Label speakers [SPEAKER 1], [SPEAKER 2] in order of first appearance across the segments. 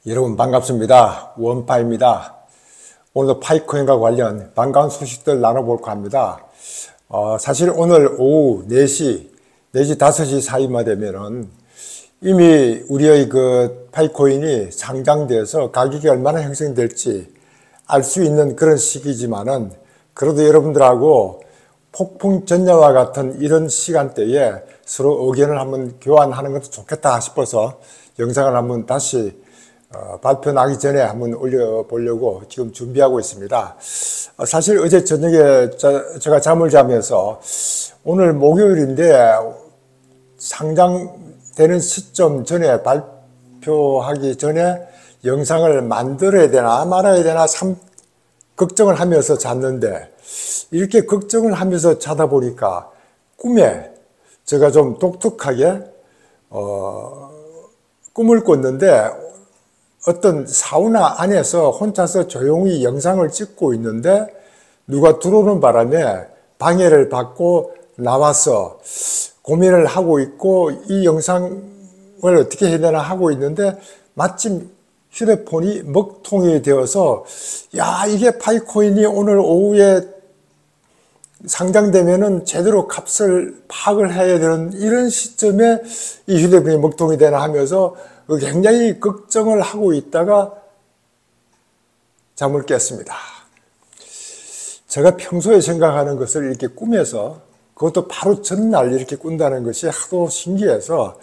[SPEAKER 1] 여러분 반갑습니다. 원파입니다. 오늘도 파이코인과 관련 반가운 소식들 나눠볼까 합니다. 사실 오늘 오후 4시 내지 5시 사이만 되면은 이미 우리의 그 파이코인이 상장돼서 가격이 얼마나 형성될지 알 수 있는 그런 시기지만은 그래도 여러분들하고 폭풍 전야와 같은 이런 시간대에 서로 의견을 한번 교환하는 것도 좋겠다 싶어서 영상을 한번 다시 발표 나기 전에 한번 올려보려고 지금 준비하고 있습니다. 사실 어제 저녁에 제가 잠을 자면서 오늘 목요일인데 상장되는 시점 전에 발표하기 전에 영상을 만들어야 되나 말아야 되나 참 걱정을 하면서 잤는데 이렇게 걱정을 하면서 자다 보니까 꿈에 제가 좀 독특하게 꿈을 꿨는데 어떤 사우나 안에서 혼자서 조용히 영상을 찍고 있는데 누가 들어오는 바람에 방해를 받고 나와서 고민을 하고 있고 이 영상을 어떻게 해야 되나 하고 있는데 마침 휴대폰이 먹통이 되어서 야, 이게 파이코인이 오늘 오후에 상장되면은 제대로 값을 파악을 해야 되는 이런 시점에 이 휴대폰이 먹통이 되나 하면서 굉장히 걱정을 하고 있다가 잠을 깼습니다. 제가 평소에 생각하는 것을 이렇게 꿈에서 그것도 바로 전날 이렇게 꾼다는 것이 하도 신기해서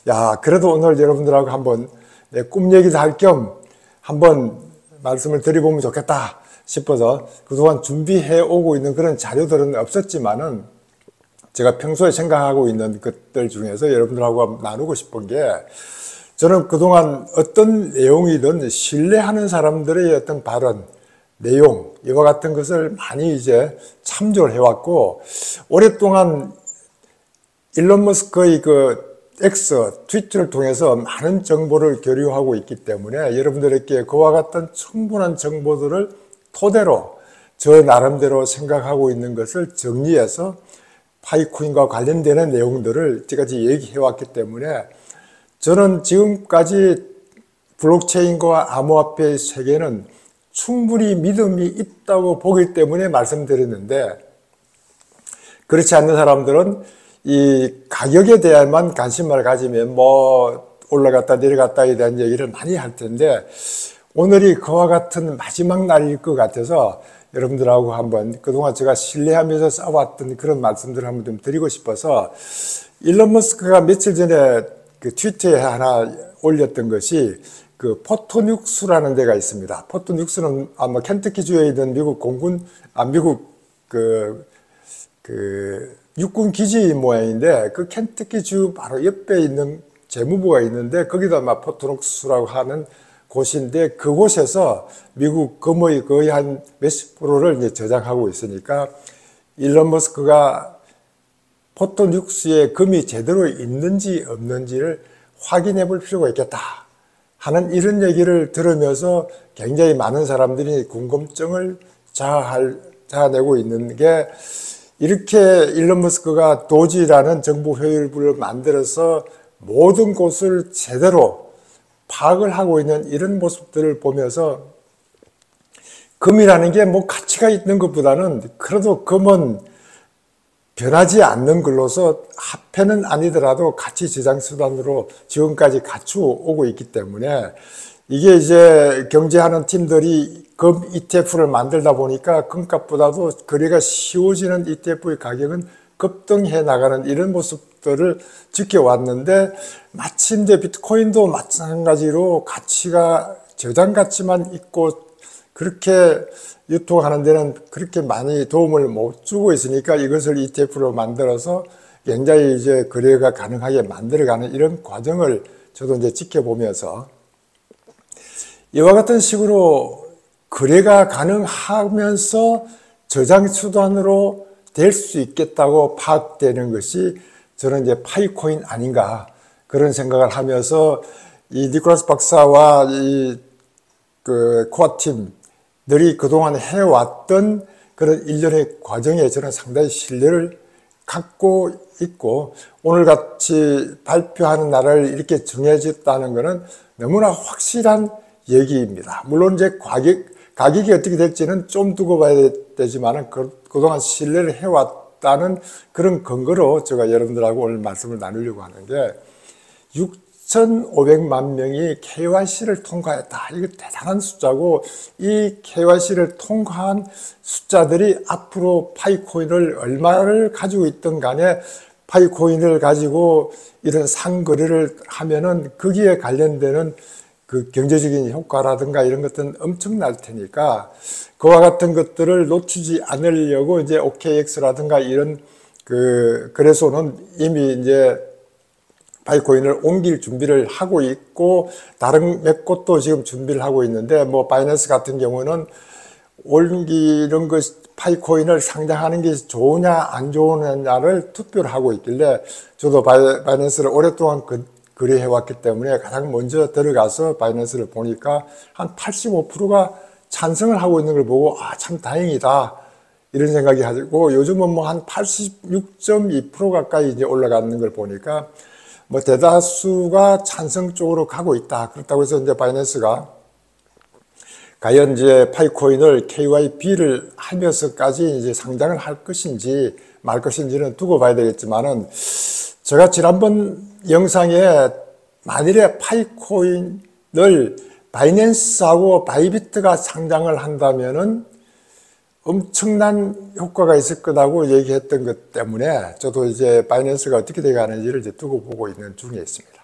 [SPEAKER 1] 야, 그래도 오늘 여러분들하고 한번 내 꿈 얘기도 할 겸 한번 말씀을 드려보면 좋겠다 싶어서 그동안 준비해 오고 있는 그런 자료들은 없었지만은 제가 평소에 생각하고 있는 것들 중에서 여러분들하고 나누고 싶은 게 저는 그동안 어떤 내용이든 신뢰하는 사람들의 어떤 발언, 내용, 이와 같은 것을 많이 이제 참조를 해왔고, 오랫동안 일론 머스크의 그 X, 트위터를 통해서 많은 정보를 교류하고 있기 때문에 여러분들에게 그와 같은 충분한 정보들을 토대로 저 나름대로 생각하고 있는 것을 정리해서 파이코인과 관련되는 내용들을 지금까지 얘기해왔기 때문에 저는 지금까지 블록체인과 암호화폐의 세계는 충분히 믿음이 있다고 보기 때문에 말씀드렸는데 그렇지 않는 사람들은 이 가격에 대한만 관심을 가지면 뭐 올라갔다 내려갔다에 대한 얘기를 많이 할 텐데 오늘이 그와 같은 마지막 날일 것 같아서 여러분들하고 한번 그동안 제가 신뢰하면서 써왔던 그런 말씀들을 한번 좀 드리고 싶어서 일론 머스크가 며칠 전에 그 트위터에 하나 올렸던 것이 그 포토뉴스라는 데가 있습니다. 포토뉴스는 아마 켄터키주에 있는 미국 공군, 미국 육군 기지 모양인데 그 켄터키주 바로 옆에 있는 재무부가 있는데 거기도 아마 포토뉴스라고 하는 곳인데 그곳에서 미국 금의 거의 한 몇십 프로를 이제 저장하고 있으니까 일론 머스크가 포토뉴스에 금이 제대로 있는지 없는지를 확인해 볼 필요가 있겠다 하는 이런 얘기를 들으면서 굉장히 많은 사람들이 궁금증을 자아내고 있는 게 이렇게 일론 머스크가 도지라는 정보 효율부를 만들어서 모든 곳을 제대로 파악을 하고 있는 이런 모습들을 보면서 금이라는 게 뭐 가치가 있는 것보다는 그래도 금은 변하지 않는 걸로서 화폐는 아니더라도 가치 저장 수단으로 지금까지 갖추어 오고 있기 때문에 이게 이제 경제하는 팀들이 금 ETF를 만들다 보니까 금값보다도 거래가 쉬워지는 ETF의 가격은 급등해 나가는 이런 모습들을 지켜왔는데 마침 이제 비트코인도 마찬가지로 가치가 저장 가치만 있고 그렇게 유통하는 데는 그렇게 많이 도움을 못 주고 있으니까 이것을 ETF로 만들어서 굉장히 이제 거래가 가능하게 만들어가는 이런 과정을 저도 이제 지켜보면서 이와 같은 식으로 거래가 가능하면서 저장 수단으로 될 수 있겠다고 파악되는 것이 저는 이제 파이코인 아닌가 그런 생각을 하면서 이 니콜라스 박사와 이 그 코어 팀들이 그동안 해왔던 그런 일련의 과정에 저는 상당히 신뢰를 갖고 있고 오늘같이 발표하는 날을 이렇게 정해졌다는 것은 너무나 확실한 얘기입니다. 물론 이제 가격이 어떻게 될지는 좀 두고 봐야 되지만 그동안 신뢰를 해왔다는 그런 근거로 제가 여러분들하고 오늘 말씀을 나누려고 하는 게 6,500만 명이 KYC를 통과했다. 이거 대단한 숫자고 이 KYC를 통과한 숫자들이 앞으로 파이코인을 얼마를 가지고 있든 간에 파이코인을 가지고 이런 상거래를 하면은 거기에 관련되는 그 경제적인 효과라든가 이런 것들은 엄청날 테니까 그와 같은 것들을 놓치지 않으려고 이제 OKX라든가 이런 그 거래소는 이미 이제 파이코인을 옮길 준비를 하고 있고 다른 몇 곳도 지금 준비를 하고 있는데 뭐 바이낸스 같은 경우는 옮기는 것 파이코인을 상장하는 게 좋으냐 안 좋으냐를 투표를 하고 있길래 저도 바이낸스를 오랫동안 거래해왔기 때문에 가장 먼저 들어가서 바이낸스를 보니까 한 85%가 찬성을 하고 있는 걸 보고 아, 참 다행이다 이런 생각이 가지고 요즘은 뭐 한 86.2% 가까이 이제 올라가는 걸 보니까 뭐 대다수가 찬성 쪽으로 가고 있다. 그렇다고 해서 이제 바이낸스가 과연 이제 파이코인을 KYB를 하면서까지 이제 상장을 할 것인지 말 것인지는 두고 봐야 되겠지만은 제가 지난번 영상에 만일에 파이코인을 바이낸스하고 바이비트가 상장을 한다면은 엄청난 효과가 있을 거라고 얘기했던 것 때문에 저도 이제 바이낸스가 어떻게 돼가는지를 이제 두고 보고 있는 중에 있습니다.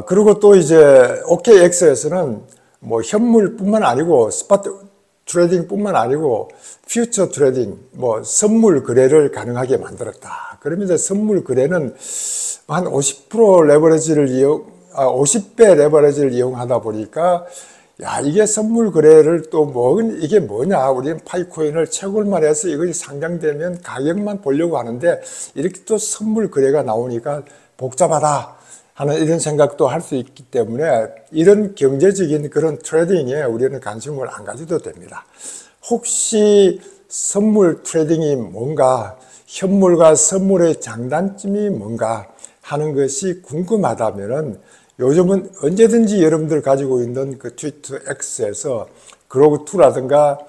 [SPEAKER 1] 그리고 또 이제 OKX에서는 뭐 현물뿐만 아니고 스팟 트레이딩뿐만 아니고 퓨처 트레이딩, 뭐 선물 거래를 가능하게 만들었다. 그러면 이제 선물 거래는 한 50% 레버리지를 50배 레버리지를 이용하다 보니까 야, 이게 선물 거래를 또 이게 뭐냐. 우리는 파이코인을 채굴만 해서 이것이 상장되면 가격만 보려고 하는데 이렇게 또 선물 거래가 나오니까 복잡하다 하는 이런 생각도 할 수 있기 때문에 이런 경제적인 그런 트레이딩에 우리는 관심을 안 가져도 됩니다. 혹시 선물 트레이딩이 뭔가, 현물과 선물의 장단점이 뭔가 하는 것이 궁금하다면은 요즘은 언제든지 여러분들 가지고 있는 그 트위터 X에서 그로그2라든가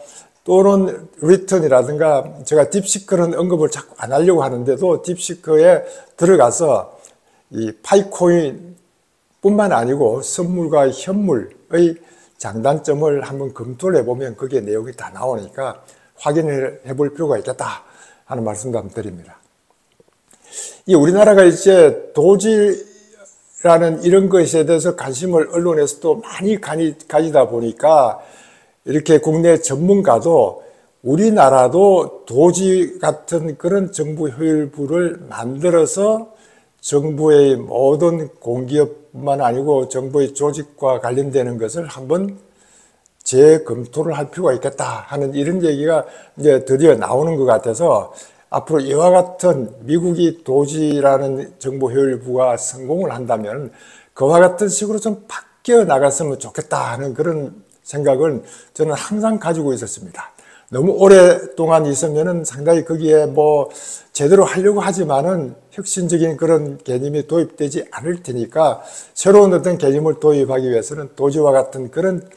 [SPEAKER 1] 또는 리턴이라든가 제가 딥시커는 언급을 자꾸 안 하려고 하는데도 딥시커에 들어가서 이 파이코인 뿐만 아니고 선물과 현물의 장단점을 한번 검토를 해보면 거기에 내용이 다 나오니까 확인을 해볼 필요가 있겠다 하는 말씀도 한번 드립니다. 이 우리나라가 이제 도지라는 이런 것에 대해서 관심을 언론에서도 많이 가지다 보니까 이렇게 국내 전문가도 우리나라도 도지 같은 그런 정부 효율부를 만들어서 정부의 모든 공기업뿐만 아니고 정부의 조직과 관련되는 것을 한번 재검토를 할 필요가 있겠다 하는 이런 얘기가 이제 드디어 나오는 것 같아서 앞으로 이와 같은 미국이 도지라는 정부 효율부가 성공을 한다면 그와 같은 식으로 좀 바뀌어 나갔으면 좋겠다 하는 그런 생각을 저는 항상 가지고 있었습니다. 너무 오랫동안 있으면은 상당히 거기에 뭐 제대로 하려고 하지만은 혁신적인 그런 개념이 도입되지 않을 테니까 새로운 어떤 개념을 도입하기 위해서는 도지와 같은 그런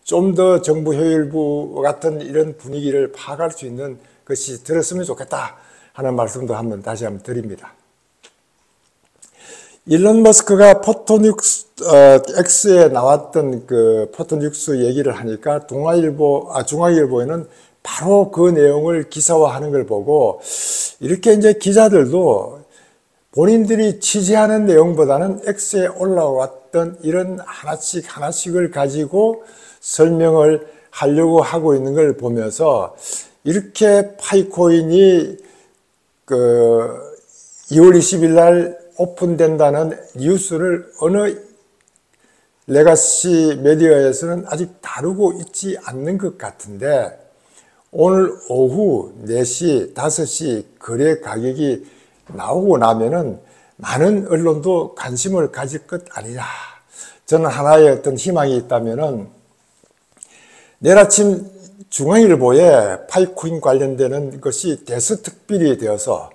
[SPEAKER 1] 좀 더 정부 효율부 같은 이런 분위기를 파악할 수 있는 것이 들었으면 좋겠다 하는 말씀도 다시 한번 드립니다. 일론 머스크가 포토뉴스 X에 나왔던 그 포토뉴스 얘기를 하니까 중앙일보에는 바로 그 내용을 기사화하는 걸 보고 이렇게 이제 기자들도 본인들이 취재하는 내용보다는 X에 올라왔던 이런 하나씩을 가지고 설명을 하려고 하고 있는 걸 보면서 이렇게 파이코인이 그 2월 20일 날 오픈된다는 뉴스를 어느 레가시 미디어에서는 아직 다루고 있지 않는 것 같은데 오늘 오후 4시, 5시 거래 가격이 나오고 나면은 많은 언론도 관심을 가질 것 아니냐. 저는 하나의 어떤 희망이 있다면은 내일 아침 중앙일보에 파이코인 관련되는 것이 대서특필이 되어서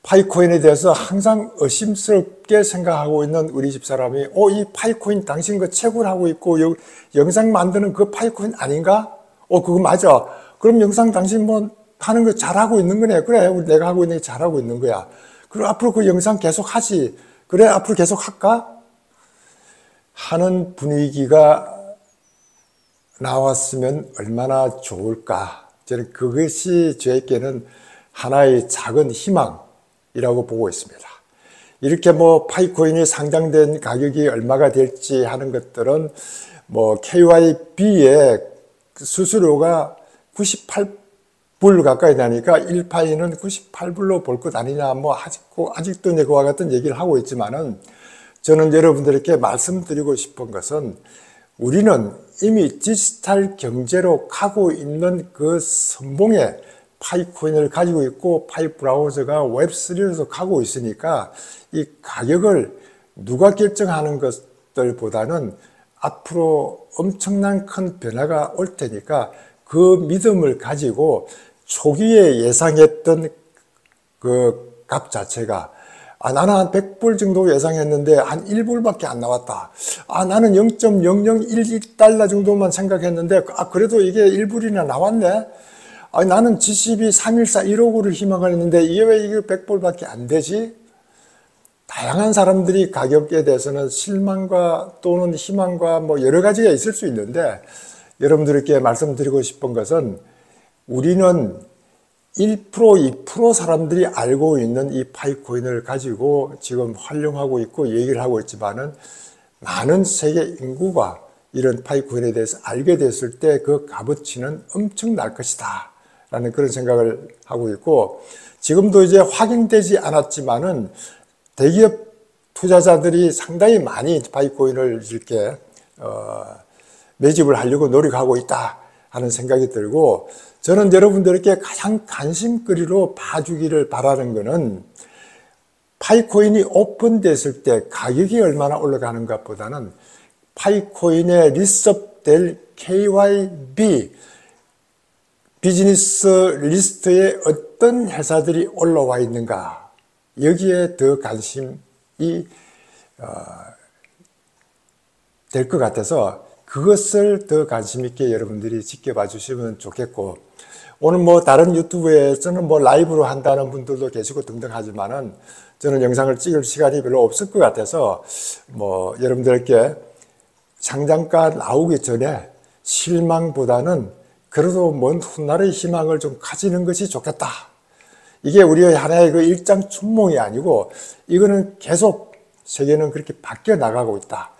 [SPEAKER 1] 파이코인에 대해서 항상 의심스럽게 생각하고 있는 우리 집사람이 이 파이코인 당신 그 채굴 하고 있고 영상 만드는 그 파이코인 아닌가? 그거 맞아. 그럼 영상 당신 뭐 하는 거 잘하고 있는 거네. 그래, 내가 하고 있는 게 잘하고 있는 거야. 그럼 앞으로 그 영상 계속 하지. 그래, 앞으로 계속 할까? 하는 분위기가 나왔으면 얼마나 좋을까. 저는 그것이 저에게는 하나의 작은 희망이라고 보고 있습니다. 이렇게 뭐 파이코인이 상장된 가격이 얼마가 될지 하는 것들은 뭐 KYB의 수수료가 98불 가까이 나니까 1파이는 98불로 볼 것 아니냐, 뭐 아직도 그와 같은 얘기를 하고 있지만은 저는 여러분들에게 말씀드리고 싶은 것은 우리는 이미 디지털 경제로 가고 있는 그 선봉에 파이코인을 가지고 있고 파이 브라우저가 웹3로서 가고 있으니까 이 가격을 누가 결정하는 것들보다는 앞으로 엄청난 큰 변화가 올 테니까 그 믿음을 가지고 초기에 예상했던 그 값 자체가 나는 한 100불 정도 예상했는데 한 1불밖에 안 나왔다. 나는 0.0011달러 정도만 생각했는데 그래도 이게 1불이나 나왔네. 나는 GCB 314 1호구를 희망을 했는데 이게 왜 이게 100불밖에 안 되지? 다양한 사람들이 가격에 대해서는 실망과 또는 희망과 뭐 여러 가지가 있을 수 있는데 여러분들께 말씀드리고 싶은 것은 우리는 1%, 2% 사람들이 알고 있는 이 파이코인을 가지고 지금 활용하고 있고 얘기를 하고 있지만은 많은 세계 인구가 이런 파이코인에 대해서 알게 됐을 때 그 값어치는 엄청날 것이다 라는 그런 생각을 하고 있고 지금도 이제 확인되지 않았지만은 대기업 투자자들이 상당히 많이 파이코인을 이렇게 매집을 하려고 노력하고 있다 하는 생각이 들고 저는 여러분들에게 가장 관심거리로 봐주기를 바라는 것은 파이코인이 오픈됐을 때 가격이 얼마나 올라가는 것보다는 파이코인에 리스트될 KYB 비즈니스 리스트에 어떤 회사들이 올라와 있는가 여기에 더 관심이 될 것 같아서 그것을 더 관심 있게 여러분들이 지켜봐 주시면 좋겠고 오늘 뭐 다른 유튜브에서는 뭐 라이브로 한다는 분들도 계시고 등등 하지만은 저는 영상을 찍을 시간이 별로 없을 것 같아서 뭐 여러분들께 상장가 나오기 전에 실망보다는 그래도 먼 훗날의 희망을 좀 가지는 것이 좋겠다. 이게 우리의 하나의 그 일장춘몽이 아니고 이거는 계속 세계는 그렇게 바뀌어 나가고 있다.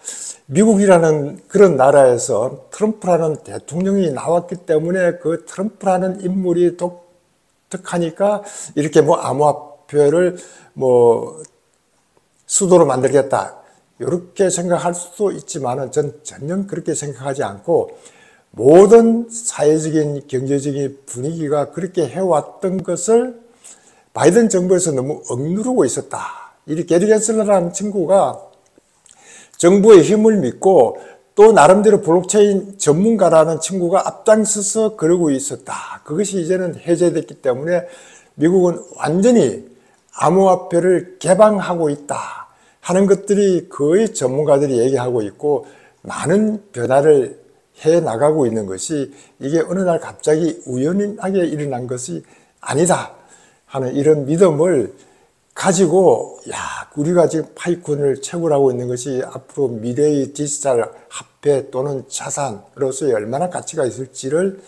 [SPEAKER 1] 미국이라는 그런 나라에서 트럼프라는 대통령이 나왔기 때문에 그 트럼프라는 인물이 독특하니까 이렇게 뭐 암호화폐를 뭐 수도로 만들겠다. 이렇게 생각할 수도 있지만은 전 전혀 그렇게 생각하지 않고 모든 사회적인 경제적인 분위기가 그렇게 해왔던 것을 바이든 정부에서 너무 억누르고 있었다. 이 게리 겐슬러라는 친구가 정부의 힘을 믿고 또 나름대로 블록체인 전문가라는 친구가 앞장서서 그러고 있었다. 그것이 이제는 해제됐기 때문에 미국은 완전히 암호화폐를 개방하고 있다 하는 것들이 거의 전문가들이 얘기하고 있고 많은 변화를 해 나가고 있는 것이 이게 어느 날 갑자기 우연하게 일어난 것이 아니다 하는 이런 믿음을 가지고 우리가 지금 파이코인을 채굴하고 있는 것이 앞으로 미래의 디지털 화폐 또는 자산으로서의 얼마나 가치가 있을지를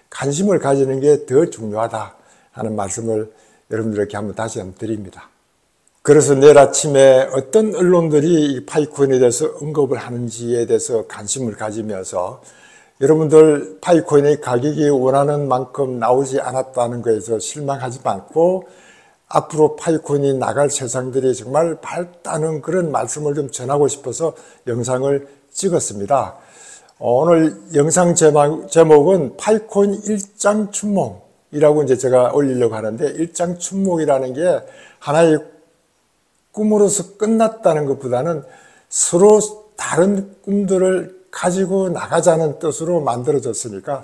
[SPEAKER 1] 관심을 가지는 게 더 중요하다 하는 말씀을 여러분들에게 다시 한번 드립니다. 그래서 내일 아침에 어떤 언론들이 파이코인에 대해서 언급을 하는지에 대해서 관심을 가지면서 여러분들 파이코인의 가격이 원하는 만큼 나오지 않았다는 것에서 실망하지 않고 앞으로 파이코인이 나갈 세상들이 정말 밝다는 그런 말씀을 좀 전하고 싶어서 영상을 찍었습니다. 오늘 영상 제목은 파이코인 일장춘몽이라고 이제 제가 올리려고 하는데 일장춘몽이라는 게 하나의 꿈으로서 끝났다는 것보다는 서로 다른 꿈들을 가지고 나가자는 뜻으로 만들어졌으니까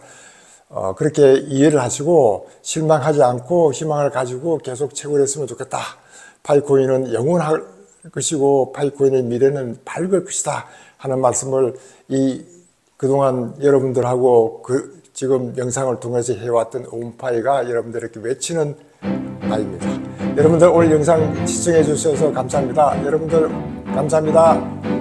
[SPEAKER 1] 그렇게 이해를 하시고 실망하지 않고 희망을 가지고 계속 채굴했으면 좋겠다 파이코인은 영원할 것이고 파이코인의 미래는 밝을 것이다 하는 말씀을 그동안 여러분들하고 지금 영상을 통해서 해왔던 온파이가 여러분들에게 외치는 바입니다. 여러분들 오늘 영상 시청해 주셔서 감사합니다. 여러분들 감사합니다.